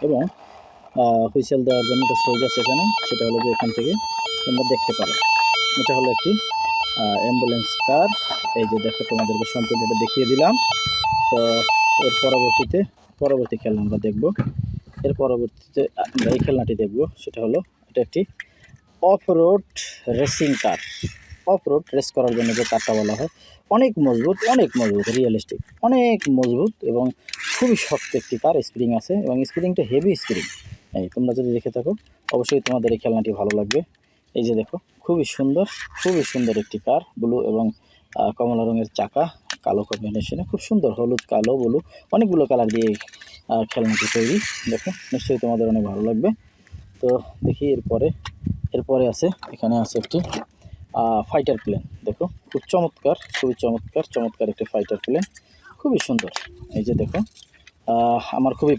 এবং হুইসেল দেওয়ার জন্য একটা সুইচ আছে এখানে, সেটা হলো যে এখান থেকে তোমরা দেখতে পারো। এটা হলো একটি অ্যাম্বুলেন্স কার। এই যে দেখো, তোমাদেরকে সম্পূর্ণটা দেখিয়ে দিলাম। তো এর পরবর্তী খেলা আমরা দেখব। এর পরবর্তীতে আমরা এই খেলনাটি দেখব, সেটা হলো এটা একটি of road racing car. Of road race করার জন্য যে কারটা বলা হয়, অনেক মজবুত, রিয়েলিস্টিক, অনেক মজবুত এবং খুবই শক্ত একটি কার। স্প্রিং আছে এবং স্প্রিংটা হেভি স্প্রিং। এই তোমরা যদি দেখে থাকো অবশ্যই তোমাদের এই খেলনাটি ভালো লাগবে। এই যে দেখো, খুবই সুন্দর একটি কার। ব্লু এবং কমলা রঙের চাকা, কালো কম্বিনেশনে, খুব সুন্দর হলুদ, কালো, ব্লু, অনেকগুলো কালার দিয়ে খেলনাটি তৈরি। দেখো, নিশ্চয়ই তোমাদের অনেক ভালো লাগবে। তো দেখি এরপরে আছে, এখানে আছে একটি ফাইটার প্লেন। দেখো, খুবই চমৎকার একটি ফাইটার প্লেন, খুবই সুন্দর। এই যে দেখো, আমার খুবই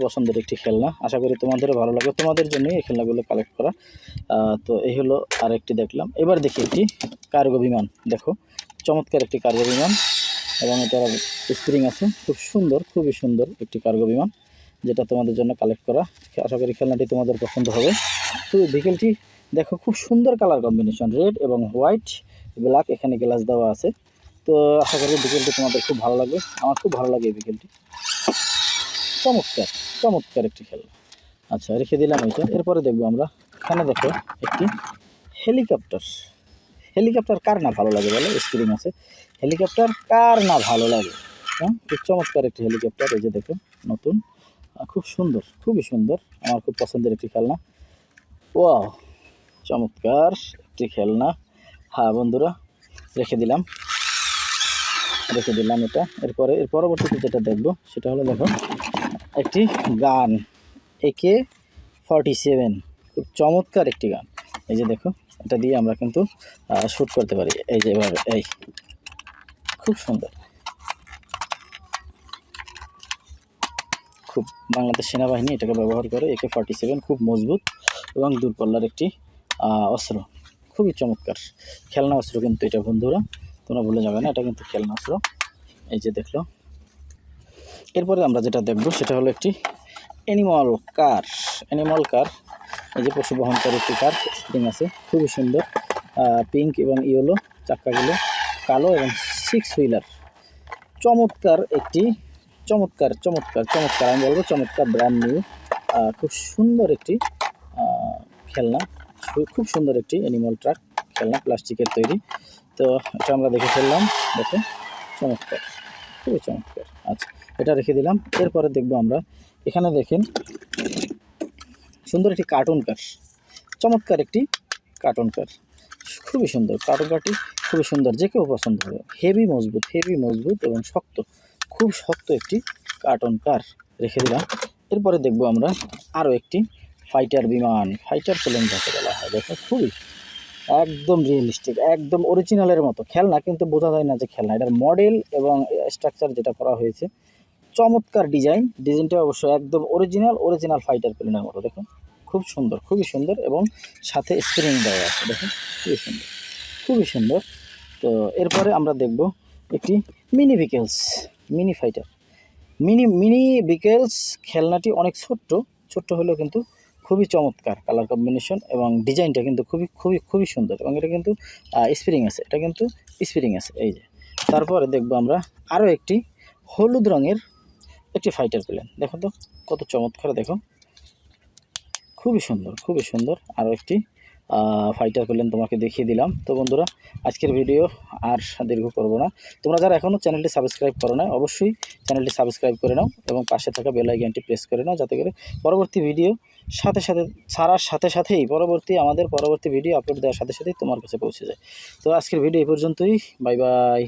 পছন্দের একটি খেলনা। আশা করি তোমাদেরও ভালো লাগবে, তোমাদের জন্যই এই খেলনাগুলো কালেক্ট করা। তো এই হলো আরেকটি দেখলাম। এবার দেখি একটি কার্গো বিমান। দেখো, চমৎকার একটি কার্গো বিমান এবং এটার স্প্রিং আছে। খুবই সুন্দর একটি কার্গো বিমান, যেটা তোমাদের জন্য কালেক্ট করা। আশা করি খেলনাটি তোমাদের পছন্দ হবে। তো ভেহিকেলটি দেখো, খুব সুন্দর কালার কম্বিনেশন, রেড এবং হোয়াইট, ব্ল্যাক, এখানে গ্লাস দেওয়া আছে। তো আশা করি ভেহিকেলটি তোমাদের খুব ভালো লাগবে। আমার খুব ভালো লাগে এই ভেহিকেলটি, চমৎকার একটি খেলনা। আচ্ছা, রেখে দিলাম এটা। এরপরে দেখবো আমরা, এখানে দেখো একটি হেলিকপ্টার কার না ভালো লাগে বলো? স্প্রিং আছে, হেলিকপ্টার কার না ভালো লাগে? হ্যাঁ, খুব চমৎকার একটি হেলিকপ্টার। এই যে দেখো, নতুন, খুবই সুন্দর, আমার খুব পছন্দের একটি খেলনা। ওয়াও, চমৎকার একটি খেলনা। হ্যাঁ বন্ধুরা, রেখে দিলাম এটা। এর পরবর্তীতে যেটা দেখবো, সেটা হলো দেখো একটি গান, AK-47, খুব চমৎকার একটি গান। এই যে দেখো, এটা দিয়ে আমরা কিন্তু শ্যুট করতে পারি। এই যে এভাবে, এই খুব সুন্দর, খুব বাংলাদেশ সেনাবাহিনী এটাকে ব্যবহার করে। AK-47 খুব মজবুত এবং দূরপাল্লার একটি অস্ত্র, খুবই চমৎকার খেলনা অস্ত্র কিন্তু এটা বন্ধুরা, তোমরা ভুলে যাবে না, এটা কিন্তু খেলনা অস্ত্র। এই যে দেখলো। এরপরে আমরা যেটা দেখব, সেটা হলো একটি অ্যানিমাল কার। এই যে পশু বহনকারী একটি কার, স্প্রিং আছে, খুবই সুন্দর, পিঙ্ক এবং ইয়েলো, চাক্কাগুলো কালো এবং 6 হুইলার। চমৎকার আমি বলবো চমৎকার, ব্র্যান্ড নিউ, খুব সুন্দর একটি খেলনা, খুব সুন্দর একটি অ্যানিমাল ট্রাক খেলনা, প্লাস্টিকের তৈরি। তো এটা আমরা দেখে ফেললাম। দেখো, খুবই চমৎকার। আচ্ছা, এটা রেখে দিলাম। এরপরে দেখবো আমরা, এখানে দেখেন সুন্দর একটি কার্টুন কার, চমৎকার একটি কার্টুন কার, খুবই সুন্দর। কার্টুন কারটি খুবই সুন্দর, যে কেউ পছন্দ হবে। হেভি মজবুত এবং শক্ত, খুব শক্ত একটি কার্টুন কার, রেখে দিলাম। এরপরে দেখবো আমরা আরও একটি ফাইটার প্লেন যাকে বলা হয়। দেখো, খুবই একদম রিয়েলিস্টিক, একদম অরিজিনালের মতো খেলনা, কিন্তু বোঝা যায় না যে খেলনা। এটার মডেল এবং স্ট্রাকচার যেটা করা হয়েছে, চমৎকার ডিজাইনটা অবশ্য একদম অরিজিনাল ফাইটার প্লেনের মতো। দেখুন, খুবই সুন্দর এবং সাথে স্প্রিং দেওয়া আছে। দেখুন, খুবই সুন্দর। তো এরপরে আমরা দেখব একটি মিনি ভিকেলস খেলনাটি অনেক ছোট্ট হলেও কিন্তু খুবই চমৎকার কালার কম্বিনেশন এবং ডিজাইনটা কিন্তু খুবই সুন্দর এবং এটা কিন্তু স্প্রিং আছে। এই যে, তারপরে দেখব আমরা আরও একটি হলুদ রঙের একটি ফাইটার প্লেন। দেখো তো কত চমৎকার, দেখো, খুবই সুন্দর। আরও একটি ফাইটার প্লেন তোমাকে দেখিয়ে দিলাম। তো বন্ধুরা, আজকের ভিডিও আর দীর্ঘ করব না। তোমরা যারা এখনও চ্যানেলটি সাবস্ক্রাইব করো না, অবশ্যই চ্যানেলটি সাবস্ক্রাইব করে নাও এবং পাশে থাকা বেল আইকনটি প্রেস করে নাও, যাতে করে পরবর্তী ভিডিও ছাড়ার সাথে সাথেই পরবর্তী ভিডিও আপলোড দেওয়ার সাথে সাথেই তোমার কাছে পৌঁছে যায়। তো আজকের ভিডিও এই পর্যন্তই। Bye bye.